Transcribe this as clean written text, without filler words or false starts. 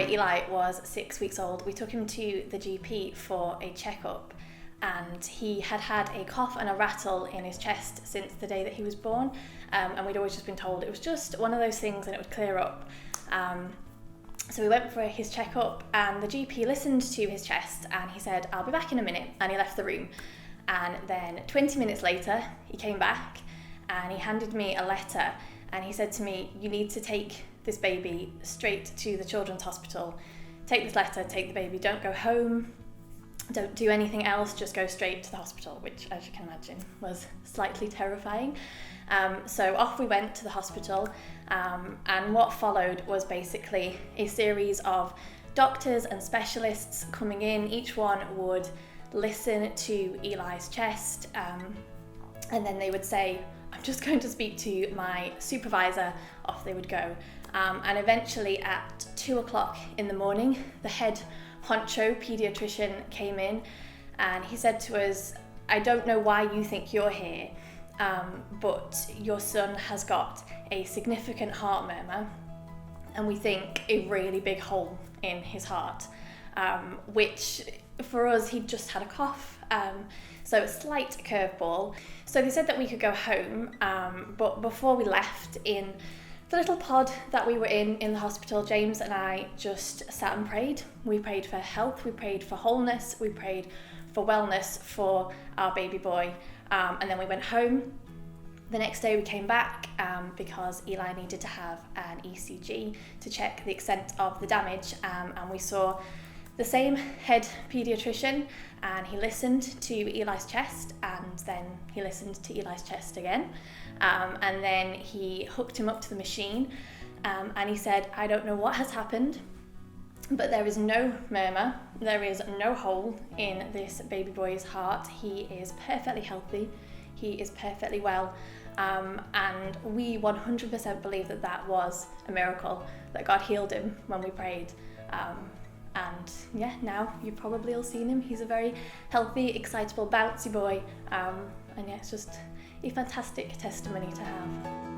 boy, Eli, was 6 weeks old, we took him to the GP for a checkup, and he had had a cough and a rattle in his chest since the day that he was born, and we'd always just been told it was just one of those things and it would clear up. So we went for his checkup, and the GP listened to his chest and he said, "I'll be back in a minute," and he left the room. And then 20 minutes later, he came back and he handed me a letter, and he said to me, "You need to take this baby straight to the children's hospital. Take this letter, take the baby, don't go home, don't do anything else, just go straight to the hospital," which, as you can imagine, was slightly terrifying. So off we went to the hospital, and what followed was basically a series of doctors and specialists coming in. Each one would listen to Eli's chest, and then they would say, "I'm just going to speak to my supervisor." Off they would go. And eventually at 2 o'clock in the morning, the head honcho paediatrician came in, and he said to us, "I don't know why you think you're here, but your son has got a significant heart murmur, and we think a really big hole in his heart," which for us, he'd just had a cough, so a slight curveball. So they said that we could go home, but before we left, in the little pod that we were in the hospital, James and I just sat and prayed. We prayed for health, we prayed for wholeness, we prayed for wellness for our baby boy, and then we went home. The next day we came back because Eli needed to have an ECG to check the extent of the damage, and we saw the same head paediatrician, and he listened to Eli's chest, and then he listened to Eli's chest again, and then he hooked him up to the machine, and he said, "I don't know what has happened, but there is no murmur, there is no hole in this baby boy's heart. He is perfectly healthy, he is perfectly well," and we 100% believe that that was a miracle, that God healed him when we prayed. And yeah, now you've probably all seen him. He's a very healthy, excitable, bouncy boy, and yeah, it's just a fantastic testimony to have.